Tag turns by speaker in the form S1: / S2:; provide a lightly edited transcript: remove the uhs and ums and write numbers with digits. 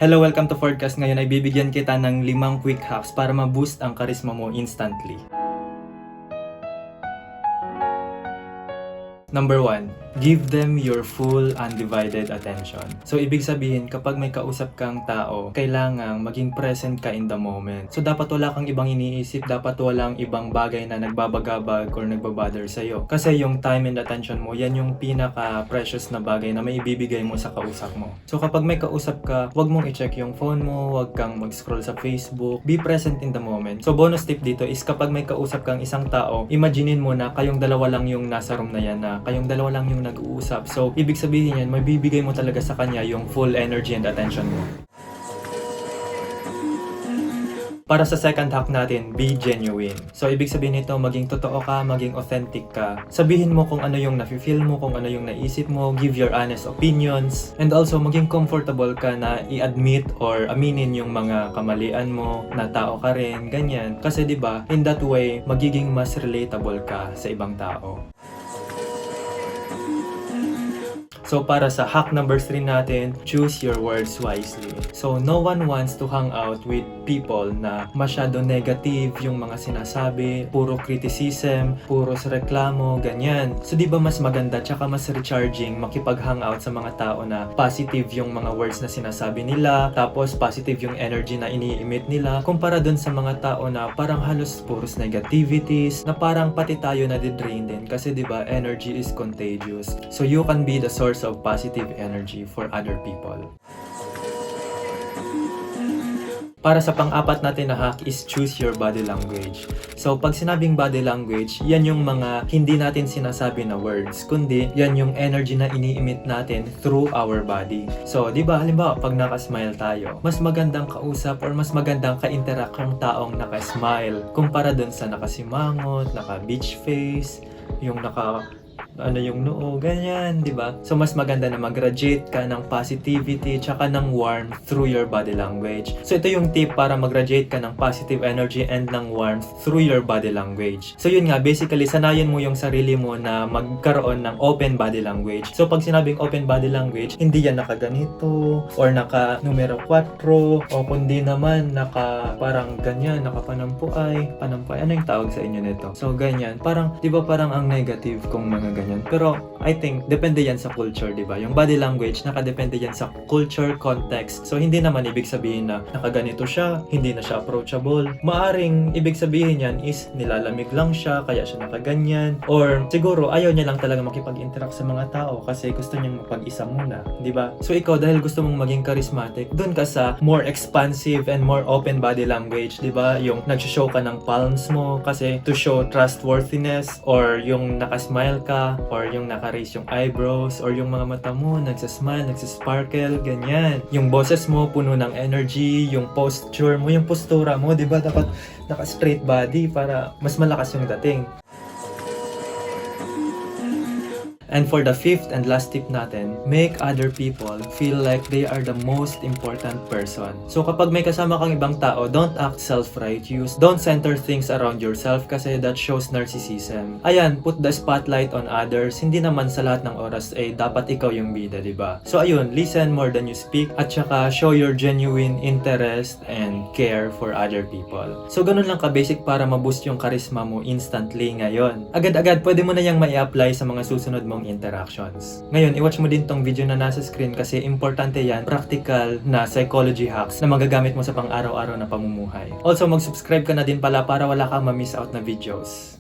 S1: Hello, welcome to Forecast. Ngayon ay bibigyan kita ng 5 quick hacks para ma-boost ang charisma mo instantly. Number 1, give them your full undivided attention. So, ibig sabihin, kapag may kausap kang tao, kailangang maging present ka in the moment. So, dapat wala kang ibang iniisip, dapat walang ibang bagay na nagbabagabag or nagbabother sa'yo. Kasi yung time and attention mo, yan yung pinaka-precious na bagay na may ibibigay mo sa kausap mo. So, kapag may kausap ka, wag mong i-check yung phone mo, wag kang mag-scroll sa Facebook, be present in the moment. So, bonus tip dito is kapag may kausap kang isang tao, imaginein mo na kayong dalawa lang yung nasa room na yan, na kayong dalawa lang yung nag-uusap. So, ibig sabihin yan, mabibigay mo talaga sa kanya yung full energy and attention mo. Para sa second hack natin, be genuine. So, ibig sabihin nito, maging totoo ka, maging authentic ka. Sabihin mo kung ano yung nafe-feel mo, kung ano yung naisip mo, give your honest opinions, and also maging comfortable ka na i-admit or aminin yung mga kamalian mo, na tao ka rin, ganyan. Kasi 'di ba, in that way, magiging mas relatable ka sa ibang tao. So, para sa hack number 3 natin, choose your words wisely. So, no one wants to hang out with people na masyado negative yung mga sinasabi, puro criticism, puro reklamo, ganyan. So, di ba mas maganda tsaka mas recharging makipag-hang out sa mga tao na positive yung mga words na sinasabi nila, tapos positive yung energy na ini-emit nila, kumpara dun sa mga tao na parang halos puros negativities, na parang pati tayo na di-drain din. Kasi di ba, energy is contagious. So, you can be the source of positive energy for other people. Para sa pang-apat natin na hack is choose your body language. So, pag sinabing body language, yan yung mga hindi natin sinasabi na words, kundi yan yung energy na ini-emit natin through our body. So, di ba, halimbawa, pag naka-smile tayo, mas magandang kausap or mas magandang ka-interact ang taong naka-smile kumpara dun sa nakasimangot, naka-beach face, yung yung noo, ganyan, di ba? So, mas maganda na mag-radiate ka ng positivity tsaka ng warmth through your body language. So, ito yung tip para mag-radiate ka ng positive energy and ng warmth through your body language. So, yun nga, basically, sanayin mo yung sarili mo na magkaroon ng open body language. So, pag sinabing open body language, hindi yan nakaganito or naka numero 4 o kundi naman naka parang ganyan, panampuay. Ano yung tawag sa inyo nito? So, ganyan. Parang, di ba parang ang negative kung mga ganyan. Pero I think depende yan sa culture, di ba? Yung body language nakadepende yan sa culture, context. So hindi naman ibig sabihin na nakaganito siya, hindi na siya approachable. Maaring ibig sabihin yan is nilalamig lang siya, kaya siya nakaganyan. Or siguro ayaw niya lang talaga makipag-interact sa mga tao kasi gusto niyang mapag-isa muna, di ba? So ikaw, dahil gusto mong maging charismatic, dun ka sa more expansive and more open body language, di ba? Yung nag-show ka ng palms mo kasi to show trustworthiness, or yung nakasmile ka, or yung naka-raise yung eyebrows, or yung mga mata mo nagsasmile, nagsasparkle, ganyan. Yung boses mo puno ng energy, yung posture mo, yung postura mo, 'di ba? Dapat naka-straight body para mas malakas yung dating. And for the fifth and last tip natin, make other people feel like they are the most important person. So kapag may kasama kang ibang tao, don't act self-righteous. Don't center things around yourself kasi that shows narcissism. Ayan, put the spotlight on others. Hindi naman sa lahat ng oras dapat ikaw yung bida, diba? So ayun, listen more than you speak at saka show your genuine interest and care for other people. So ganun lang ka-basic para ma-boost yung charisma mo instantly ngayon. Agad-agad, pwede mo na yung mai-apply sa mga susunod mong interactions. Ngayon, i-watch mo din tong video na nasa screen kasi importante yan, practical na psychology hacks na magagamit mo sa pang-araw-araw na pamumuhay. Also, mag-subscribe ka na din pala para wala kang ma-miss out na videos.